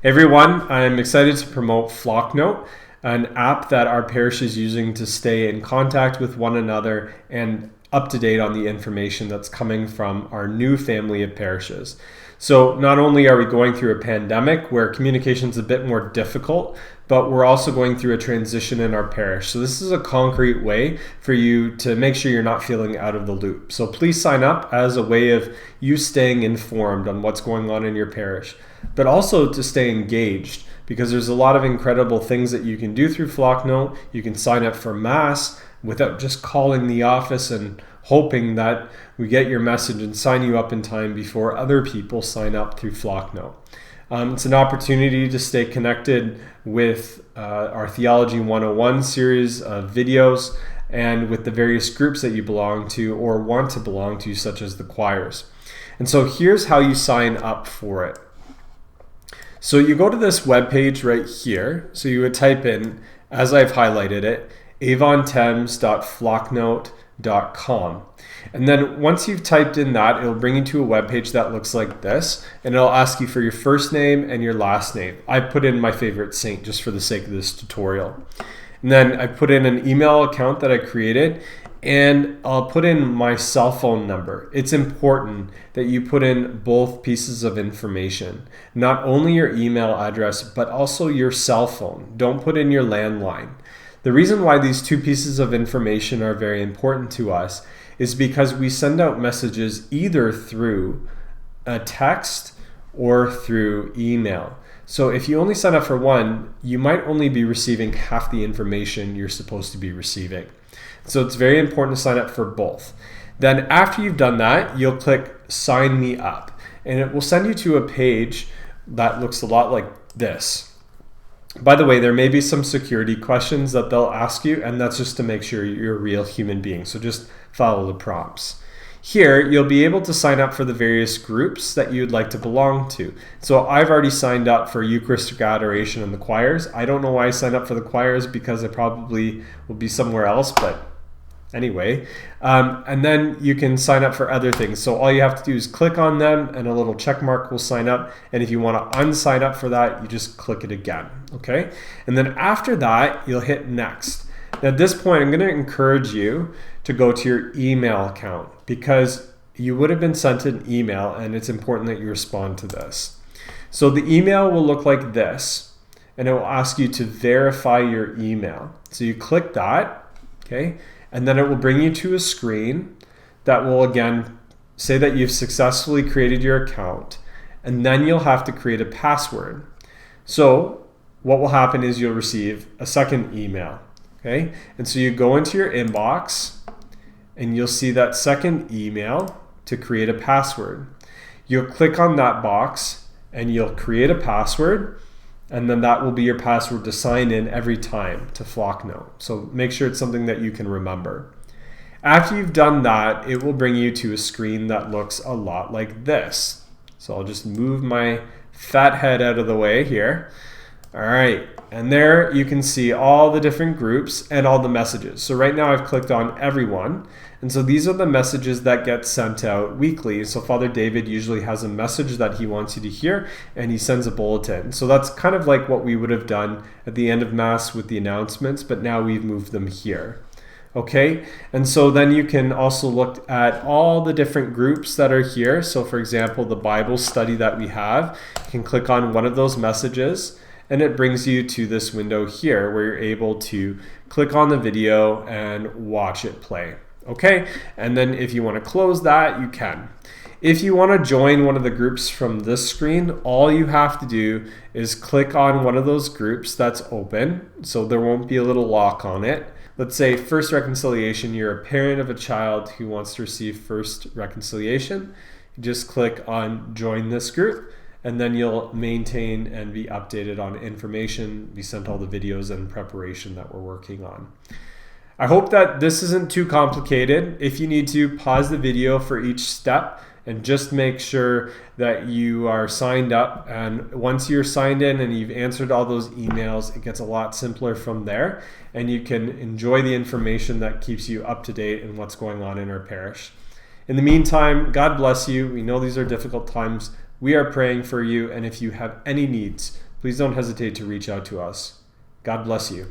Everyone, I'm excited to promote Flocknote, an app that our parish is using to stay in contact with one another and up to date on the information that's coming from our new family of parishes. So not only are we going through a pandemic where communication is a bit more difficult, but we're also going through a transition in our parish. So this is a concrete way for you to make sure you're not feeling out of the loop. So please sign up as a way of you staying informed on what's going on in your parish, but also to stay engaged, because there's a lot of incredible things that you can do through Flocknote. You can sign up for Mass without just calling the office and hoping that we get your message and sign you up in time before other people sign up through Flocknote. It's an opportunity to stay connected with our Theology 101 series of videos and with the various groups that you belong to or want to belong to, such as the choirs. And so here's how you sign up for it. So you go to this webpage right here. So you would type in, as I've highlighted it, AVON-THAMES.flocknote.com. And then once you've typed in that, it'll bring you to a webpage that looks like this, and it'll ask you for your first name and your last name. I put in my favorite saint just for the sake of this tutorial. And then I put in an email account that I created, and I'll put in my cell phone number. It's important that you put in both pieces of information, not only your email address, but also your cell phone. Don't put in your landline. The reason why these two pieces of information are very important to us is because we send out messages either through a text or through email. So if you only sign up for one, you might only be receiving half the information you're supposed to be receiving. So it's very important to sign up for both. Then after you've done that, you'll click Sign Me Up, and it will send you to a page that looks a lot like this. By the way, there may be some security questions that they'll ask you, and that's just to make sure you're a real human being. So just follow the prompts. Here, you'll be able to sign up for the various groups that you'd like to belong to. So I've already signed up for Eucharistic Adoration and the choirs. I don't know why I signed up for the choirs, because I probably will be somewhere else, but anyway. And then you can sign up for other things. So all you have to do is click on them and a little check mark will sign up. And if you want to unsign up for that, you just click it again. Okay. And then after that, you'll hit next. Now at this point, I'm going to encourage you to go to your email account, because you would have been sent an email and it's important that you respond to this. So the email will look like this, and it will ask you to verify your email. So you click that. Okay. And then it will bring you to a screen that will again say that you've successfully created your account, and then you'll have to create a password. So what will happen is you'll receive a second email. Okay? And so you go into your inbox and you'll see that second email to create a password. You'll click on that box and you'll create a password, and then that will be your password to sign in every time to Flocknote. So make sure it's something that you can remember. After you've done that, it will bring you to a screen that looks a lot like this. So I'll just move my fat head out of the way here. All right, and there you can see all the different groups and all the messages. So right now I've clicked on everyone. And so these are the messages that get sent out weekly. So Father David usually has a message that he wants you to hear, and he sends a bulletin. So that's kind of like what we would have done at the end of Mass with the announcements, but now we've moved them here. Okay, and so then you can also look at all the different groups that are here. So for example, the Bible study that we have, you can click on one of those messages, and it brings you to this window here where you're able to click on the video and watch it play. Okay, and then if you want to close that, you can. If you want to join one of the groups from this screen, all you have to do is click on one of those groups that's open, so there won't be a little lock on it. Let's say First Reconciliation, you're a parent of a child who wants to receive First Reconciliation. You just click on Join this group, and then you'll maintain and be updated on information. We sent all the videos and preparation that we're working on. I hope that this isn't too complicated. If you need to, pause the video for each step and just make sure that you are signed up. And once you're signed in and you've answered all those emails, it gets a lot simpler from there, and you can enjoy the information that keeps you up to date in what's going on in our parish. In the meantime, God bless you. We know these are difficult times. We are praying for you, and if you have any needs, please don't hesitate to reach out to us. God bless you.